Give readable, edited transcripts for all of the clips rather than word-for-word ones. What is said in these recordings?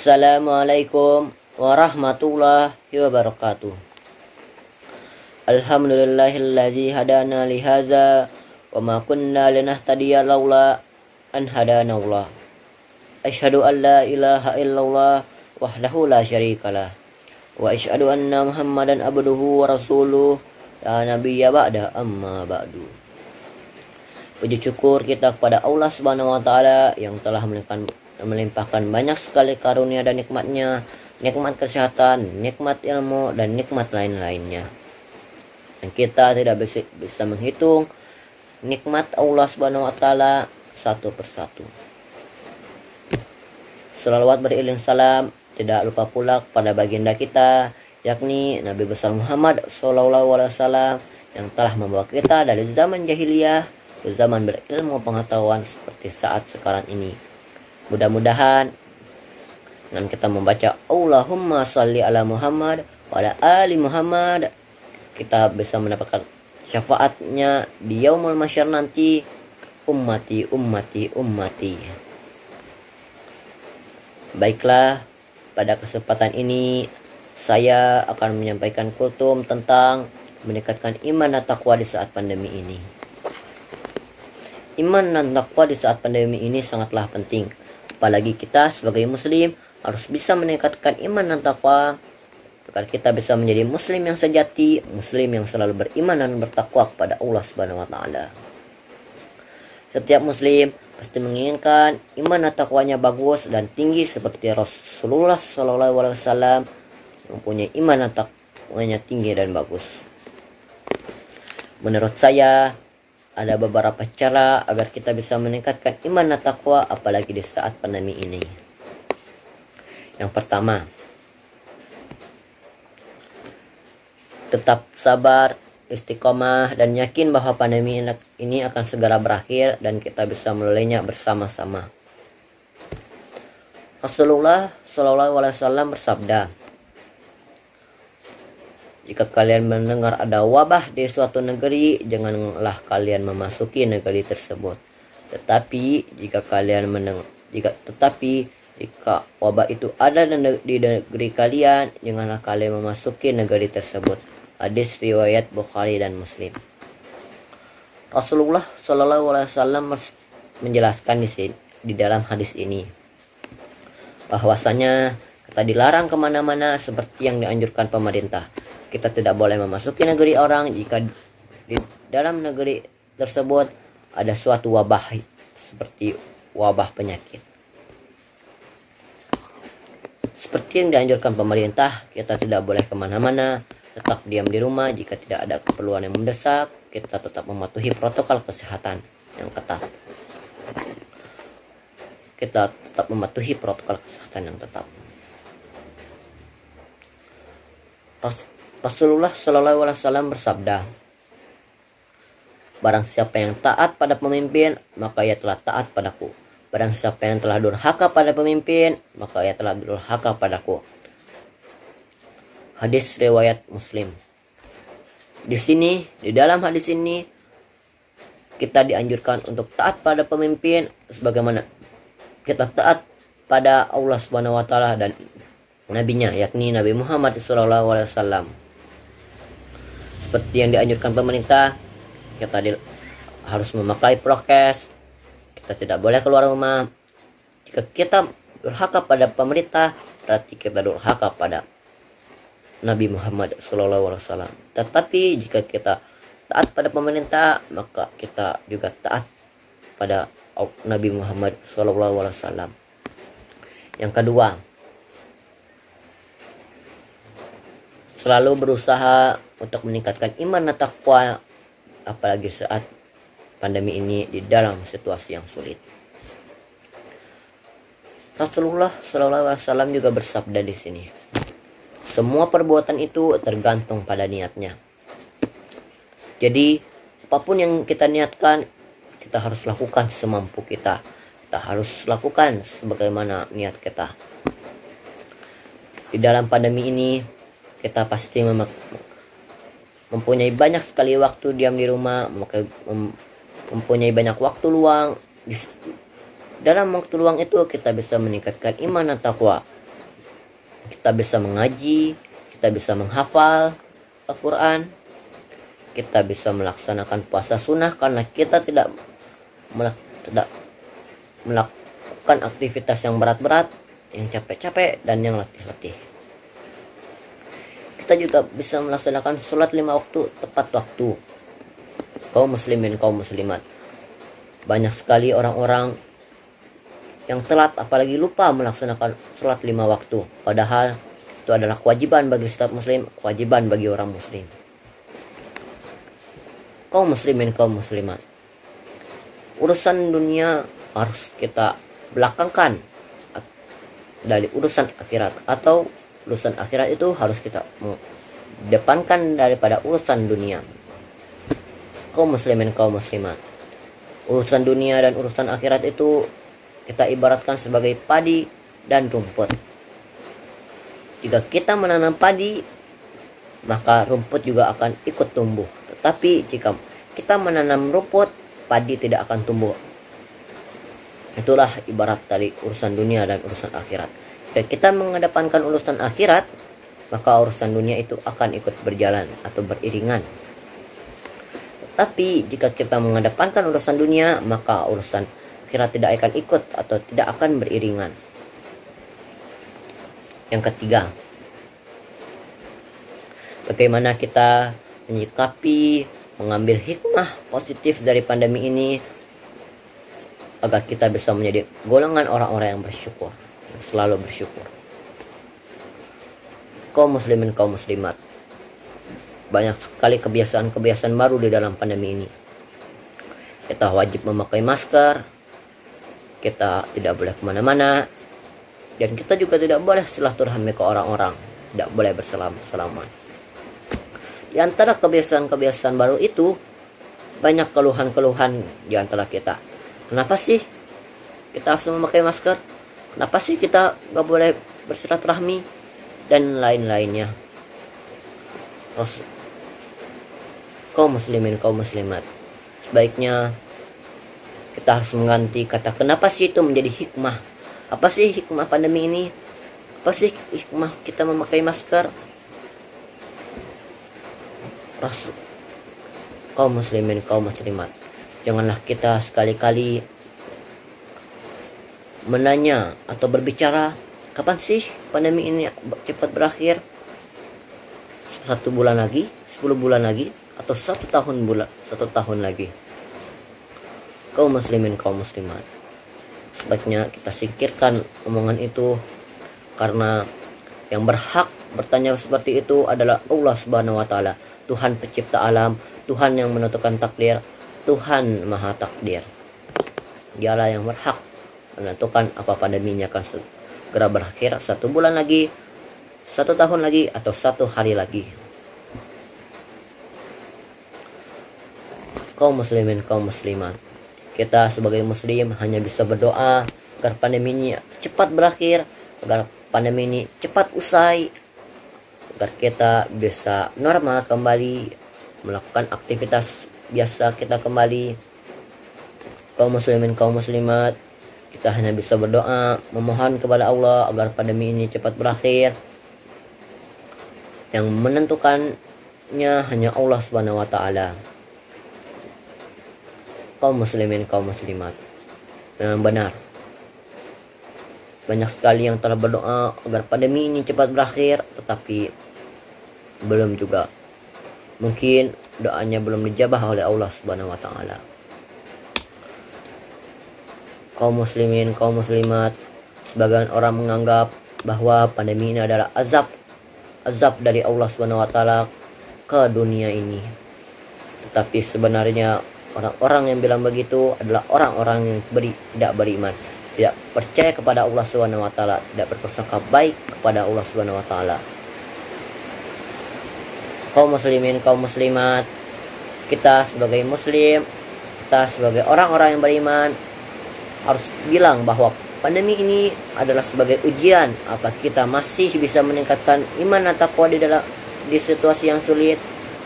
Assalamualaikum warahmatullahi wabarakatuh. Alhamdulillahilladzi hadana li hadza wa ma kunna linahtadiya laula an hadanallah. Asyhadu an la ilaha illallah wahdahu la syarikalah wa asyhadu anna Muhammadan abduhu wa rasuluh la nabiyya ba'da amma ba'du. Puji syukur kita kepada Allah Subhanahu wa taala yang telah melimpahkan banyak sekali karunia dan nikmatnya, nikmat kesehatan, nikmat ilmu, dan nikmat lain-lainnya. Dan kita tidak bisa menghitung nikmat Allah Subhanahu wa taala satu persatu. Selawat beriring salam tidak lupa pula kepada baginda kita, yakni Nabi besar Muhammad SAW, yang telah membawa kita dari zaman jahiliyah ke zaman berilmu pengetahuan seperti saat sekarang ini. Mudah-mudahan dengan kita membaca Allahumma sholli ala Muhammad wa ala ali Muhammad, kita bisa mendapatkan syafaatnya di yaumul mahsyar nanti. Ummati, ummati, ummati. Baiklah, pada kesempatan ini saya akan menyampaikan kultum tentang meningkatkan iman dan takwa di saat pandemi ini. Iman dan takwa di saat pandemi ini sangatlah penting. Apalagi kita sebagai muslim harus bisa meningkatkan iman dan takwa agar kita bisa menjadi muslim yang sejati, muslim yang selalu beriman dan bertakwa kepada Allah Subhanahu wa taala. Setiap muslim pasti menginginkan iman dan takwanya bagus dan tinggi seperti Rasulullah SAW mempunyai iman dan takwanya tinggi dan bagus. Menurut saya, ada beberapa cara agar kita bisa meningkatkan iman dan takwa apalagi di saat pandemi ini. Yang pertama, tetap sabar, istiqomah, dan yakin bahwa pandemi ini akan segera berakhir dan kita bisa melaluinya bersama-sama. Rasulullah SAW bersabda, jika kalian mendengar ada wabah di suatu negeri, janganlah kalian memasuki negeri tersebut. Tetapi jika wabah itu ada di negeri kalian, janganlah kalian memasuki negeri tersebut. Hadis riwayat Bukhari dan Muslim. Rasulullah SAW menjelaskan di dalam hadis ini bahwasanya kita dilarang kemana-mana seperti yang dianjurkan pemerintah. Kita tidak boleh memasuki negeri orang jika di dalam negeri tersebut ada suatu wabah seperti wabah penyakit. Seperti yang dianjurkan pemerintah, kita tidak boleh kemana-mana, tetap diam di rumah. Jika tidak ada keperluan yang mendesak, kita tetap mematuhi protokol kesehatan yang ketat. Kita tetap mematuhi protokol kesehatan yang ketat. Rasulullah SAW bersabda, barang siapa yang taat pada pemimpin, maka ia telah taat padaku. Barang siapa yang telah durhaka pada pemimpin, maka ia telah durhaka padaku. Hadis riwayat Muslim. Di dalam hadis ini kita dianjurkan untuk taat pada pemimpin sebagaimana kita taat pada Allah Subhanahu wa taala dan nabinya, yakni Nabi Muhammad SAW. Seperti yang dianjurkan pemerintah, kita harus memakai prokes. Kita tidak boleh keluar rumah. Jika kita durhaka pada pemerintah, berarti kita durhaka pada Nabi Muhammad SAW. Tetapi jika kita taat pada pemerintah, maka kita juga taat pada Nabi Muhammad SAW. Yang kedua, selalu berusaha untuk meningkatkan iman dan takwa apalagi saat pandemi ini di dalam situasi yang sulit. Rasulullah SAW juga bersabda di sini, semua perbuatan itu tergantung pada niatnya. Jadi apapun yang kita niatkan, kita harus lakukan semampu kita. Kita harus lakukan sebagaimana niat kita. Di dalam pandemi ini kita pasti mempunyai banyak sekali waktu diam di rumah, mempunyai banyak waktu luang. Dalam waktu luang itu kita bisa meningkatkan iman dan takwa. Kita bisa mengaji, kita bisa menghafal Al-Quran, kita bisa melaksanakan puasa sunnah karena kita tidak melakukan aktivitas yang berat-berat, yang capek-capek, dan yang letih-letih. Kita juga bisa melaksanakan sholat 5 waktu tepat waktu. Kaum muslimin, kaum muslimat, banyak sekali orang-orang yang telat, apalagi lupa melaksanakan sholat 5 waktu, padahal itu adalah kewajiban bagi setiap muslim, kewajiban bagi orang muslim. Kaum muslimin, kaum muslimat, urusan dunia harus kita belakangkan dari urusan akhirat, atau urusan akhirat itu harus kita depankan daripada urusan dunia. Kaum muslimin, kaum muslimat, urusan dunia dan urusan akhirat itu kita ibaratkan sebagai padi dan rumput. Jika kita menanam padi, maka rumput juga akan ikut tumbuh. Tetapi jika kita menanam rumput, padi tidak akan tumbuh. Itulah ibarat dari urusan dunia dan urusan akhirat. Jika kita mengedepankan urusan akhirat, maka urusan dunia itu akan ikut berjalan atau beriringan. Tapi jika kita mengedepankan urusan dunia, maka urusan akhirat tidak akan ikut atau tidak akan beriringan. Yang ketiga, bagaimana kita menyikapi, mengambil hikmah positif dari pandemi ini agar kita bisa menjadi golongan orang-orang yang bersyukur, yang selalu bersyukur. Kaum muslimin, kaum muslimat, banyak sekali kebiasaan-kebiasaan baru di dalam pandemi ini. Kita wajib memakai masker, kita tidak boleh kemana-mana, dan kita juga tidak boleh silaturahmi ke orang-orang, tidak boleh bersalam-salaman. Di antara kebiasaan-kebiasaan baru itu, banyak keluhan-keluhan di antara kita. Kenapa sih kita harus memakai masker? Kenapa sih kita gak boleh bersilaturahmi? Dan lain-lainnya. Kaum muslimin, kaum muslimat, sebaiknya kita harus mengganti kata kenapa sih itu menjadi hikmah. Apa sih hikmah pandemi ini? Apa sih hikmah kita memakai masker? Kaum muslimin, kaum muslimat, janganlah kita sekali-kali menanya atau berbicara kapan sih pandemi ini cepat berakhir. 1 bulan lagi, 10 bulan lagi, atau 1 tahun lagi. Kaum muslimin, kaum muslimat, sebaiknya kita singkirkan omongan itu, karena yang berhak bertanya seperti itu adalah Allah Subhanahu wa Ta'ala, Tuhan pencipta alam, Tuhan yang menentukan takdir, Tuhan maha takdir. Dialah yang berhak menentukan apa pandeminya akan segera berakhir, 1 bulan lagi, 1 tahun lagi, atau 1 hari lagi. Kaum muslimin, kaum muslimat, kita sebagai muslim hanya bisa berdoa agar pandemi ini cepat berakhir, agar pandemi ini cepat usai, agar kita bisa normal kembali, melakukan aktivitas biasa kita kembali. Kaum muslimin, kaum muslimat, kita hanya bisa berdoa, memohon kepada Allah agar pandemi ini cepat berakhir. Yang menentukannya hanya Allah Subhanahu wa Ta'ala. Kaum muslimin, kaum muslimat, memang benar, banyak sekali yang telah berdoa agar pandemi ini cepat berakhir, tetapi belum juga. Mungkin doanya belum dijabah oleh Allah Subhanahu wa Ta'ala. Kaum muslimin, kaum muslimat, sebagian orang menganggap bahwa pandemi ini adalah azab dari Allah Subhanahu wa Ta'ala ke dunia ini. Tetapi sebenarnya orang-orang yang bilang begitu adalah orang-orang yang tidak beriman, tidak percaya kepada Allah Subhanahu wa Ta'ala, tidak berprasangka baik kepada Allah Subhanahu wa Ta'ala. Kaum muslimin, kaum muslimat, kita sebagai muslim, kita sebagai orang-orang yang beriman harus bilang bahwa pandemi ini adalah sebagai ujian. Apa kita masih bisa meningkatkan iman dan takwa di situasi yang sulit?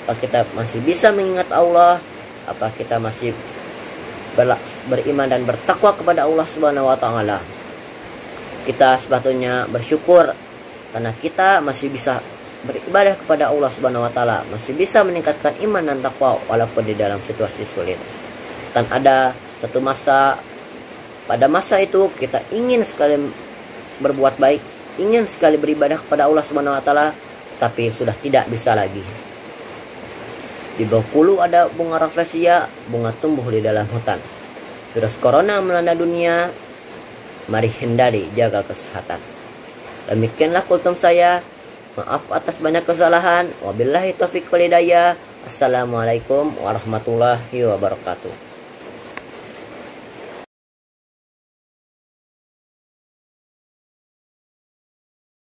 Apa kita masih bisa mengingat Allah? Apa kita masih beriman dan bertakwa kepada Allah Subhanahu wa Ta'ala? Kita sepatutnya bersyukur karena kita masih bisa beribadah kepada Allah Subhanahu wa taala, masih bisa meningkatkan iman dan takwa walaupun di dalam situasi sulit. Dan ada satu masa, pada masa itu kita ingin sekali berbuat baik, ingin sekali beribadah kepada Allah Subhanahu wa taala, tapi sudah tidak bisa lagi. Di Bengkulu ada bunga rafflesia, bunga tumbuh di dalam hutan. Virus corona melanda dunia, mari hindari, jaga kesehatan. Demikianlah kultum saya. Maaf atas banyak kesalahan. Wabillahi taufiq wal hidayah. Assalamualaikum warahmatullahi wabarakatuh.